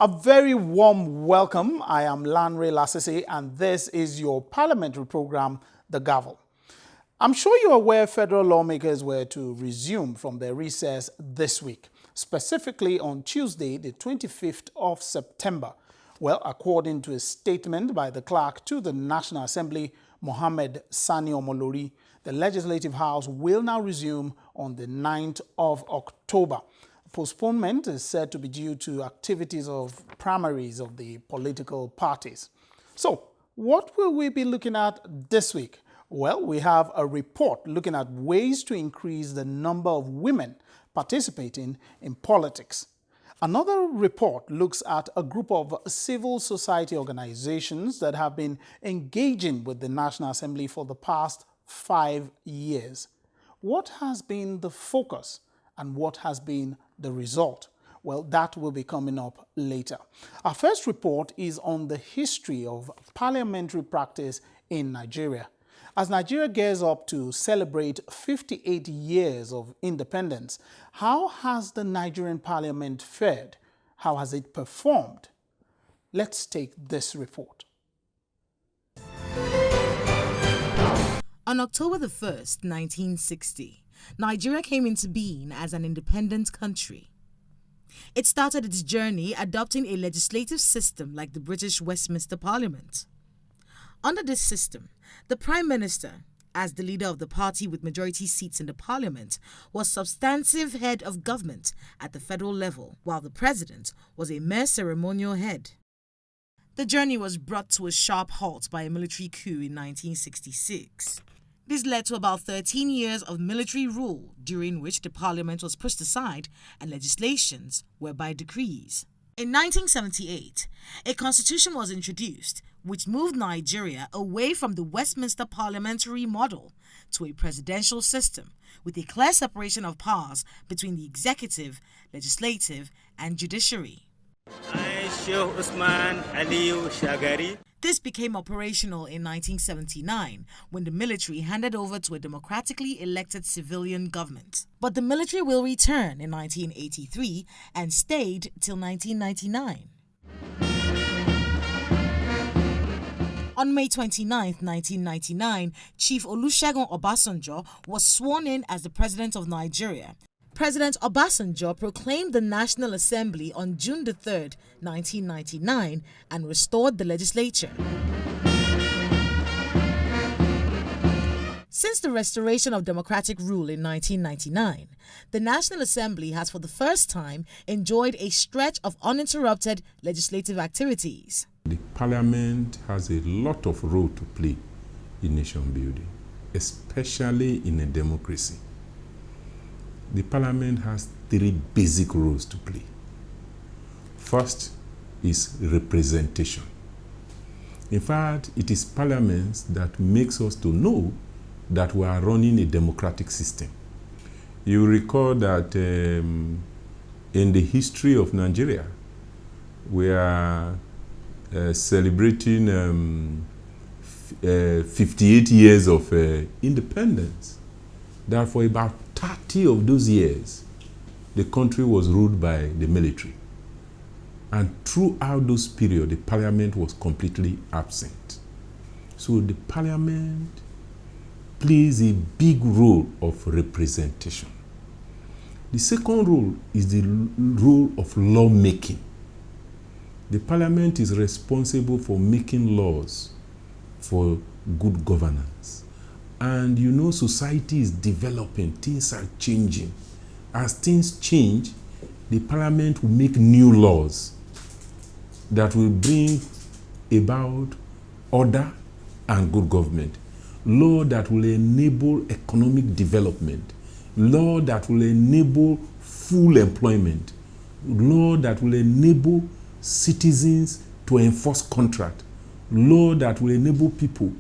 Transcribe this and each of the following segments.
A very warm welcome. I am Lanre Lasese, and this is your parliamentary program, The Gavel. I'm sure you're aware federal lawmakers were to resume from their recess this week, specifically on Tuesday, the 25th of September. Well, according to a statement by the clerk to the National Assembly, Mohammed Sani Omolori, the Legislative House will now resume on the 9th of October. Postponement is said to be due to activities of primaries of the political parties. So, what will we be looking at this week? Well, we have a report looking at ways to increase the number of women participating in politics. Another report looks at a group of civil society organizations that have been engaging with the National Assembly for the past 5 years. What has been the focus and what has been the result? Well, that will be coming up later. Our first report is on the history of parliamentary practice in Nigeria. As Nigeria gears up to celebrate 58 years of independence, how has the Nigerian parliament fared? How has it performed? Let's take this report. On October the 1st, 1960, Nigeria came into being as an independent country. It started its journey adopting a legislative system like the British Westminster Parliament. Under this system, the Prime Minister, as the leader of the party with majority seats in the Parliament, was substantive head of government at the federal level, while the President was a mere ceremonial head. The journey was brought to a sharp halt by a military coup in 1966. This led to about 13 years of military rule, during which the parliament was pushed aside and legislations were by decrees. In 1978, a constitution was introduced which moved Nigeria away from the Westminster parliamentary model to a presidential system with a clear separation of powers between the executive, legislative, and judiciary. This became operational in 1979 when the military handed over to a democratically elected civilian government. But the military will return in 1983 and stayed till 1999. On May 29, 1999, Chief Olusegun Obasanjo was sworn in as the President of Nigeria. President Obasanjo proclaimed the National Assembly on June 3, 1999, and restored the legislature. Since the restoration of democratic rule in 1999, the National Assembly has for the first time enjoyed a stretch of uninterrupted legislative activities. The Parliament has a lot of role to play in nation building, especially in a democracy. The Parliament has 3 basic roles to play. First is representation. In fact, it is Parliament that makes us to know that we are running a democratic system. You recall that in the history of Nigeria, we are celebrating 58 years of independence. Therefore, about 30 of those years, the country was ruled by the military. And throughout those periods, the parliament was completely absent. So the parliament plays a big role of representation. The second role is the role of lawmaking. The parliament is responsible for making laws for good governance. And you know, society is developing, things are changing. As things change, the parliament will make new laws that will bring about order and good government. Law that will enable economic development. Law that will enable full employment. Law that will enable citizens to enforce contract. Law that will enable people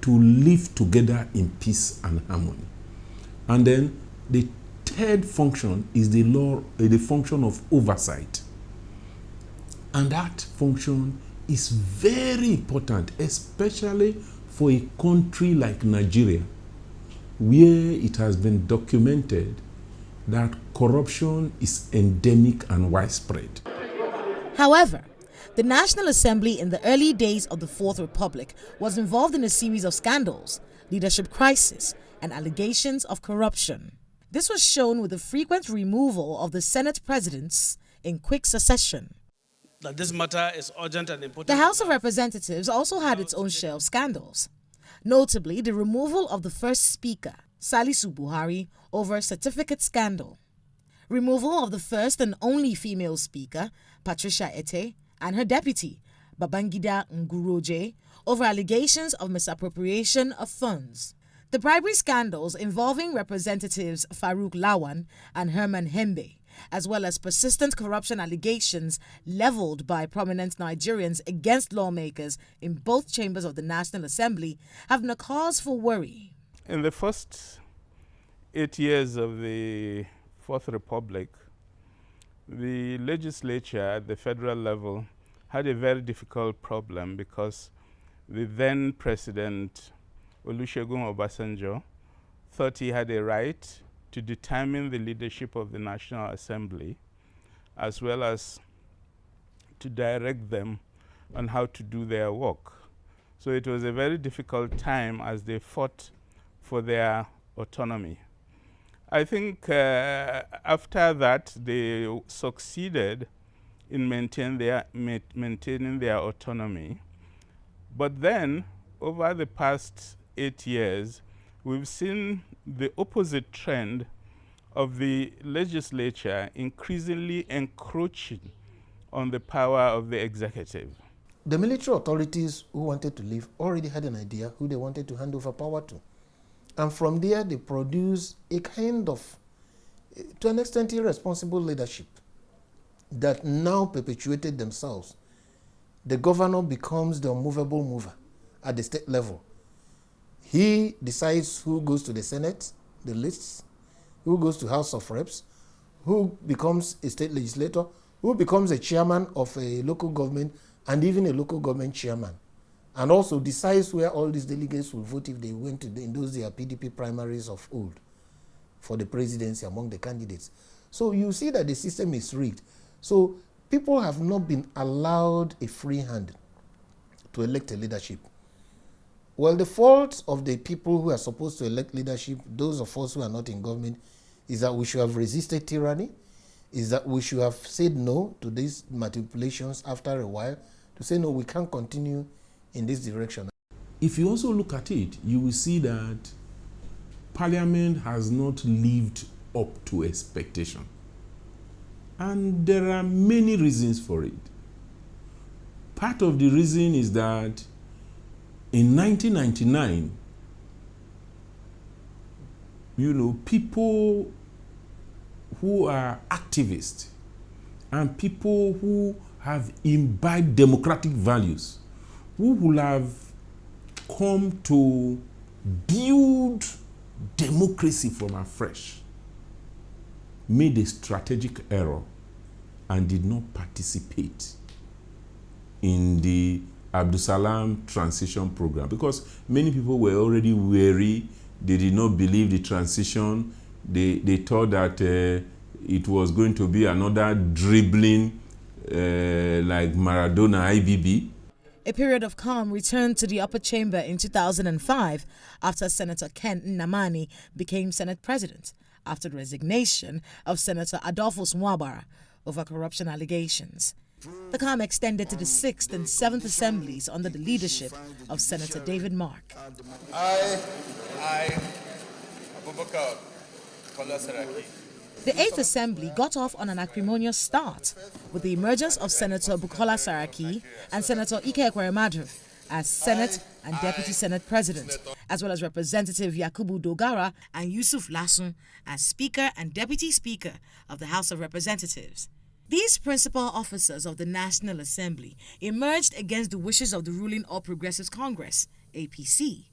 to live together in peace and harmony. And then the third function is the function of oversight. And that function is very important, especially for a country like Nigeria, where it has been documented that corruption is endemic and widespread. However, The National Assembly in the early days of the Fourth Republic was involved in a series of scandals, leadership crisis, and allegations of corruption. This was shown with the frequent removal of the Senate presidents in quick succession. That this matter is urgent and important. The House of Representatives also had its own share of scandals, notably the removal of the first Speaker, Salisu Buhari, over certificate scandal, removal of the first and only female Speaker, Patricia Ete, and her deputy, Babangida Nguroje, over allegations of misappropriation of funds. The bribery scandals involving Representatives Farouk Lawan and Herman Hembe, as well as persistent corruption allegations leveled by prominent Nigerians against lawmakers in both chambers of the National Assembly, have been a cause for worry. In the first 8 years of the Fourth Republic, the legislature at the federal level had a very difficult problem because the then President Olusegun Obasanjo thought he had a right to determine the leadership of the National Assembly, as well as to direct them on how to do their work. So it was a very difficult time as they fought for their autonomy. I think after that, they succeeded in maintaining their autonomy. But then, over the past 8 years, we've seen the opposite trend of the legislature increasingly encroaching on the power of the executive. The military authorities who wanted to leave already had an idea who they wanted to hand over power to. And from there, they produce a kind of, to an extent, irresponsible leadership that now perpetuated themselves. The governor becomes the unmovable mover at the state level. He decides who goes to the Senate, the lists, who goes to House of Reps, who becomes a state legislator, who becomes a chairman of a local government, and even a local government chairman. And also decides where all these delegates will vote if they went to in those their PDP primaries of old for the presidency among the candidates. So you see that the system is rigged. So people have not been allowed a free hand to elect a leadership. Well, the fault of the people who are supposed to elect leadership, those of us who are not in government, is that we should have resisted tyranny, is that we should have said no to these manipulations after a while, to say, no, we can't continue in this direction. If you also look at it, you will see that Parliament has not lived up to expectation. And there are many reasons for it. Part of the reason is that in 1999, people who are activists and people who have imbibed democratic values, who will have come to build democracy from afresh, made a strategic error and did not participate in the Abdusalam transition program, because many people were already weary. They did not believe the transition. They thought that it was going to be another dribbling like Maradona IBB. A period of calm returned to the upper chamber in 2005 after Senator Ken Nnamani became Senate President after the resignation of Senator Adolphus Mwabara over corruption allegations. The calm extended to the 6th and 7th assemblies under the leadership of Senator David Mark. Abubakar Saraki. The 8th Assembly got off on an acrimonious start with the emergence of Senator Bukola Saraki and Senator Ike Ekweremadu as Senate and Deputy Senate President, as well as Representative Yakubu Dogara and Yusuf Lasun as Speaker and Deputy Speaker of the House of Representatives. These principal officers of the National Assembly emerged against the wishes of the ruling All Progressives Congress, APC,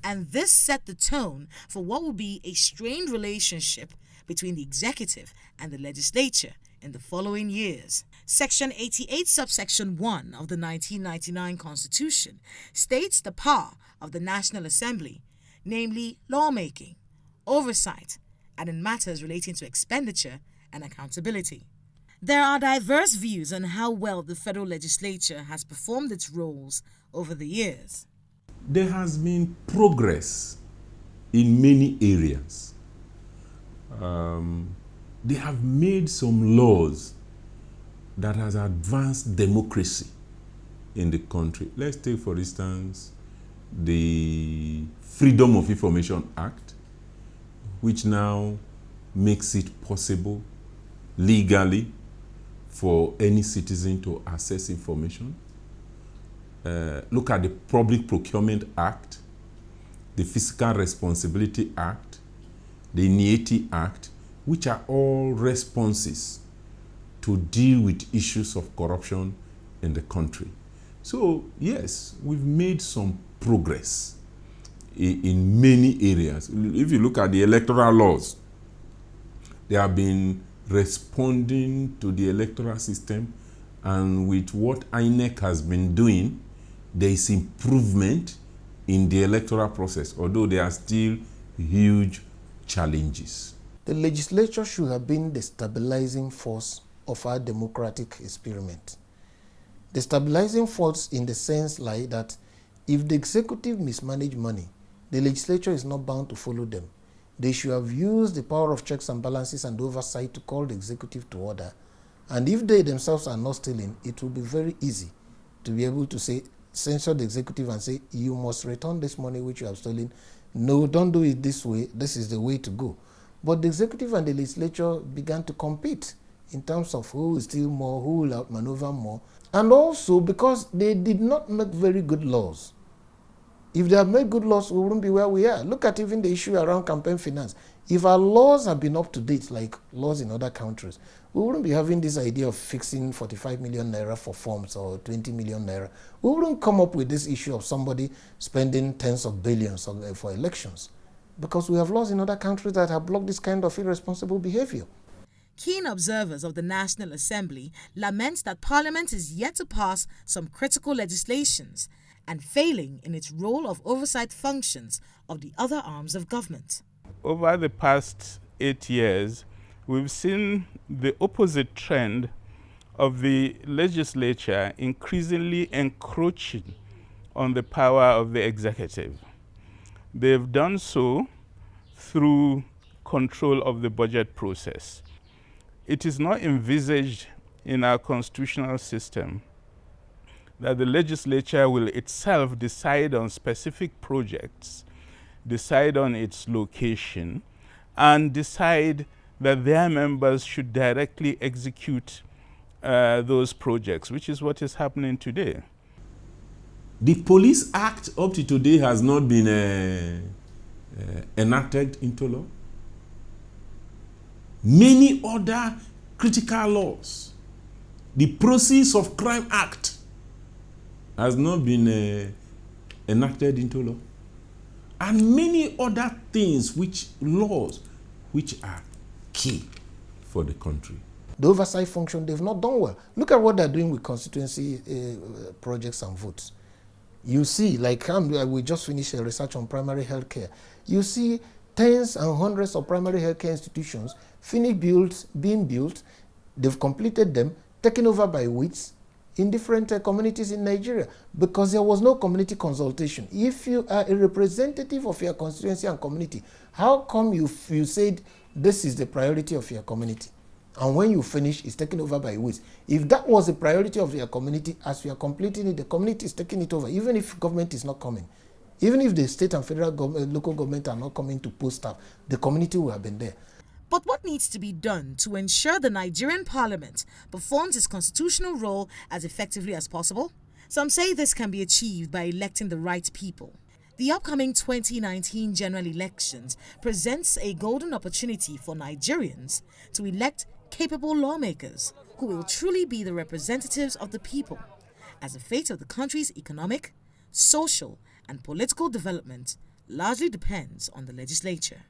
and this set the tone for what will be a strained relationship between the executive and the legislature in the following years. Section 88, subsection 1 of the 1999 Constitution states the power of the National Assembly, namely lawmaking, oversight, and in matters relating to expenditure and accountability. There are diverse views on how well the federal legislature has performed its roles over the years. There has been progress in many areas. They have made some laws that has advanced democracy in the country. Let's take, for instance, the Freedom of Information Act, which now makes it possible legally for any citizen to access information. Look at the Public Procurement Act, the Fiscal Responsibility Act, the NIETI Act, which are all responses to deal with issues of corruption in the country. So, yes, we've made some progress in many areas. If you look at the electoral laws, they have been responding to the electoral system, and with what INEC has been doing, there is improvement in the electoral process, although there are still huge challenges. The legislature should have been the stabilizing force of our democratic experiment. The stabilizing force in the sense like that if the executive mismanage money, the legislature is not bound to follow them. They should have used the power of checks and balances and oversight to call the executive to order. And if they themselves are not stealing, it will be very easy to be able to say, censure the executive and say, you must return this money which you have stolen. No, don't do it this way. This is the way to go. But the executive and the legislature began to compete in terms of who will steal more, who will outmaneuver more. And also because they did not make very good laws. If they had made good laws, we wouldn't be where we are. Look at even the issue around campaign finance. If our laws had been up to date, like laws in other countries, we wouldn't be having this idea of fixing 45 million naira for forms or 20 million naira. We wouldn't come up with this issue of somebody spending tens of billions for elections, because we have laws in other countries that have blocked this kind of irresponsible behavior. Keen observers of the National Assembly lament that Parliament is yet to pass some critical legislations and failing in its role of oversight functions of the other arms of government. Over the past 8 years, we've seen the opposite trend of the legislature increasingly encroaching on the power of the executive. They've done so through control of the budget process. It is not envisaged in our constitutional system that the legislature will itself decide on specific projects, decide on its location, and decide that their members should directly execute those projects, which is what is happening today. The Police Act up to today has not been enacted into law. Many other critical laws, the Proceeds of Crime Act, has not been enacted into law. And many other things, laws which are key for the country. The oversight function, they've not done well. Look at what they're doing with constituency projects and votes. You see, like we just finished a research on primary health care. You see tens and hundreds of primary health care institutions being built, they've completed them, taken over by WITs in different communities in Nigeria, because there was no community consultation. If you are a representative of your constituency and community, how come you said this is the priority of your community, and when you finish, it's taken over by WITs? If that was the priority of your community, as we are completing it, the community is taking it over, even if government is not coming. Even if the state and federal local government are not coming to post staff, the community will have been there. But what needs to be done to ensure the Nigerian Parliament performs its constitutional role as effectively as possible? Some say this can be achieved by electing the right people. The upcoming 2019 general elections presents a golden opportunity for Nigerians to elect capable lawmakers who will truly be the representatives of the people, as the fate of the country's economic, social, and political development largely depends on the legislature.